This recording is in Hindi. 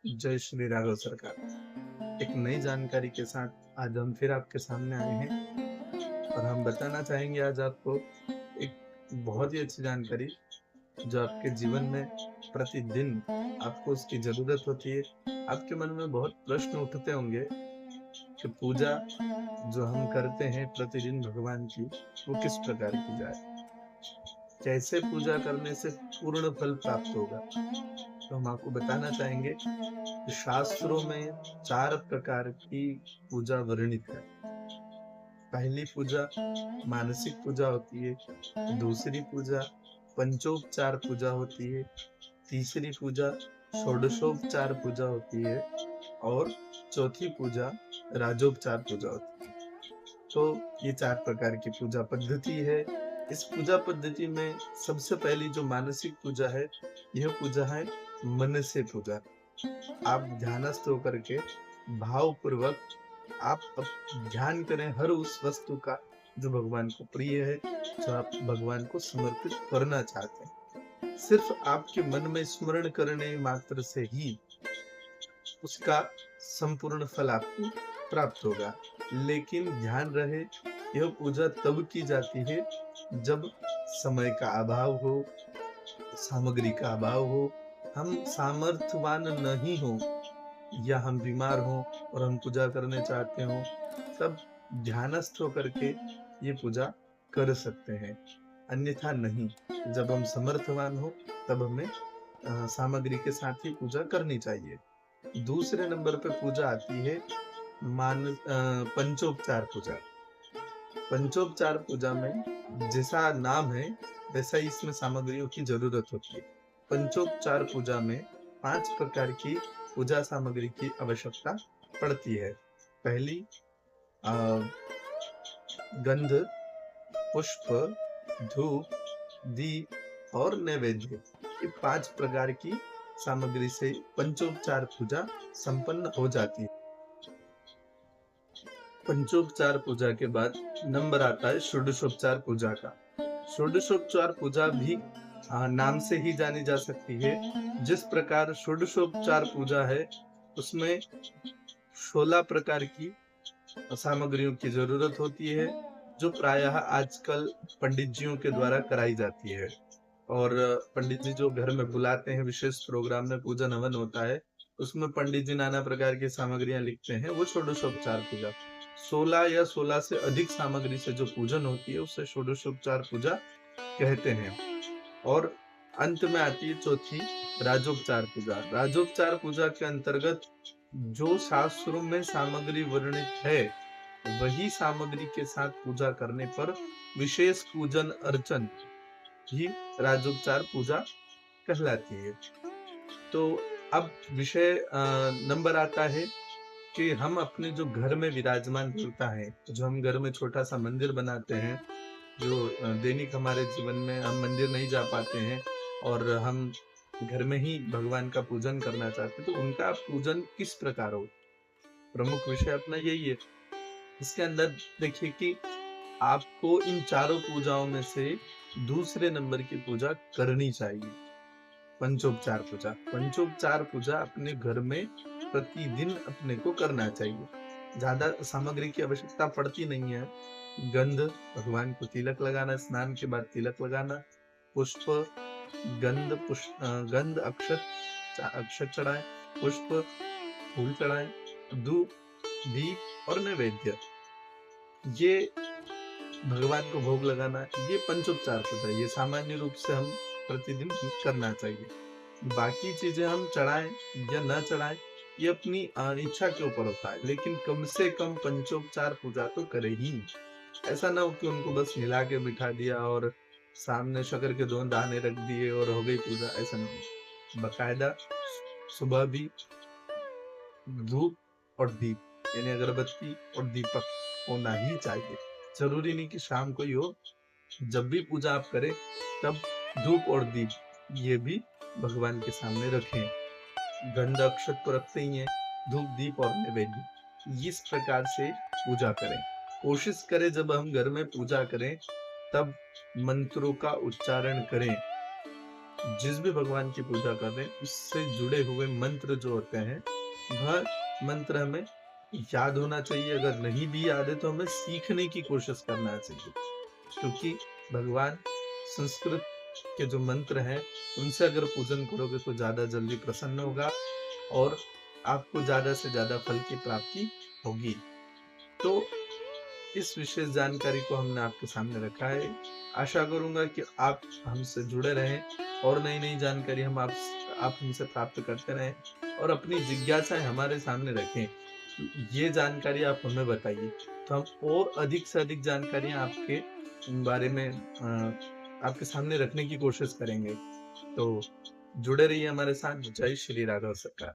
जय श्री राघव सरकार। एक नई जानकारी के साथ आज हम फिर आपके सामने आए हैं और हम बताना चाहेंगे आज आपको एक बहुत ही अच्छी जानकारी जो आपके जीवन में प्रतिदिन आपको उसकी ज़रूरत होती है। आपके मन में बहुत प्रश्न उठते होंगे कि पूजा जो हम करते हैं प्रतिदिन भगवान की, वो किस प्रकार की जाए? कैसे पूजा करने से पूर्ण फल प्राप्त होगा? तो हम आपको बताना चाहेंगे कि शास्त्रों में 4 प्रकार की पूजा वर्णित है। पहली पूजा मानसिक पूजा होती है, दूसरी पूजा पंचोपचार पूजा होती है, तीसरी पूजा षोडशोपचार पूजा होती है और चौथी पूजा राजोपचार पूजा होती है। तो ये 4 प्रकार की पूजा पद्धति है। इस पूजा पद्धति में सबसे पहली जो मानसिक पूजा है, यह पूजा है मन से पूजा। आप ध्यानस्थ होकर के भावपूर्वक आप ध्यान करें हर उस वस्तु का जो भगवान को प्रिय है, जो आप भगवान को समर्पित करना चाहते हैं। सिर्फ आपके मन में स्मरण करने मात्र से ही उसका संपूर्ण फल आपको प्राप्त होगा। लेकिन ध्यान रहे, यह पूजा तब की जाती है जब समय का अभाव हो, सामग्री का अभाव हो, हम सामर्थ्यवान नहीं हो या हम बीमार हों और हम पूजा करने चाहते हों, तब ध्यानस्थ होकर के ये पूजा कर सकते हैं, अन्यथा नहीं। जब हम समर्थवान हो तब हमें सामग्री के साथ ही पूजा करनी चाहिए। दूसरे नंबर पे पूजा आती है पंचोपचार पूजा। पंचोपचार पूजा में जैसा नाम है वैसा ही इसमें सामग्रियों की जरूरत होती है। पंचोपचार पूजा में 5 प्रकार की पूजा सामग्री की आवश्यकता पड़ती है। पहली अ, गंध, पुष्प, धूप, दीप और नैवेद्य। ये 5 प्रकार की सामग्री से पंचोपचार पूजा संपन्न हो जाती है। पंचोपचार पूजा के बाद नंबर आता है षोडशोपचार पूजा का। षोडशोपचार पूजा भी नाम से ही जानी जा सकती है। जिस प्रकार षोडशोपचार पूजा है, उसमें 16 प्रकार की सामग्रियों की जरूरत होती है, जो प्रायः आजकल पंडित जियों के द्वारा कराई जाती है। और पंडित जी जो घर में बुलाते हैं, विशेष प्रोग्राम में पूजन हवन होता है, उसमें पंडित जी नाना प्रकार की सामग्रियां लिखते हैं, वो षोडशोपचार पूजा। 16 या 16 से अधिक सामग्री से जो पूजन होती है, उसे षोडशोपचार पूजा कहते हैं। और अंत में आती है चौथी राजोपचार पूजा। राजोपचार पूजा के अंतर्गत जो शास्त्रों में सामग्री वर्णित है, वही सामग्री के साथ पूजा करने पर विशेष पूजन अर्चन ही राजोपचार पूजा कहलाती है। तो अब विषय नंबर आता है कि हम अपने जो घर में विराजमान देवता है, जो हम घर में छोटा सा मंदिर बनाते हैं, जो दैनिक हमारे जीवन में हम मंदिर नहीं जा पाते हैं और हम घर में ही भगवान का पूजन करना चाहते हैं, तो उनका पूजन किस प्रकार हो, प्रमुख विषय अपना यही है। इसके अंदर देखिए कि आपको इन चारों पूजाओं में से दूसरे नंबर की पूजा करनी चाहिए। पंचोपचार पूजा। पंचोपचार पूजा अपने घर में प्रतिदिन अपने को करना चाहिए। ज्यादा सामग्री की आवश्यकता पड़ती नहीं है। गंध, भगवान को तिलक लगाना, स्नान के बाद तिलक लगाना, पुष्प, गंध, अक्षत चढ़ाएं, पुष्प, फूल चढ़ाएं, धूप, दीप और नैवेद्य, ये भगवान को भोग लगाना, ये पंचोपचार पूजा। ये सामान्य रूप से हम प्रतिदिन करना चाहिए। बाकी चीजें हम चढ़ाएं या न चढ़ाएं, ये अपनी इच्छा के ऊपर होता है, लेकिन कम से कम पंचोपचार पूजा तो करे ही। ऐसा ना हो कि उनको बस हिला के बिठा दिया और सामने शक्कर के 2 दाने रख दिए और हो गई पूजा, ऐसा नहीं। बकायदा सुबह भी धूप और दीप, यानी अगरबत्ती और दीपक होना ही चाहिए। जरूरी नहीं कि शाम को ही हो, जब भी पूजा आप करें तब धूप और दीप ये भी भगवान के सामने रखें। गंध अक्षत तो रखते ही हैं, धूप दीप और नैवेद्य, इस प्रकार से पूजा करें। कोशिश करें जब हम घर में पूजा करें तब मंत्रों का उच्चारण करें। जिस भी भगवान की पूजा कर रहे हैं, उससे जुड़े हुए मंत्र जो होते हैं, वह मंत्र हमें याद होना चाहिए। अगर नहीं भी याद है तो हमें सीखने की कोशिश करना चाहिए। क्योंकि भगवान संस्कृत के जो मंत्र हैं, उनसे अगर पूजन करोगे तो ज़्यादा जल्दी प्रसन्न होगा और आपको ज़्यादा से ज़्यादा फल की प्राप्ति होगी। तो इस विशेष जानकारी को हमने आपके सामने रखा है। आशा करूँगा कि आप हमसे जुड़े रहें और नई-नई जानकारी आप हमसे प्राप्त करते रहें और अपनी जिज्ञासाएँ हमारे सामने रखें। ये जानकारी आप हमें बताइए, तो हम और अधिक से अधिक जानकारियाँ आपके बारे में आपके सामने रखने की कोशिश करेंगे। तो जुड़े रहिए हमारे साथ। जय श्री राघव सरकार।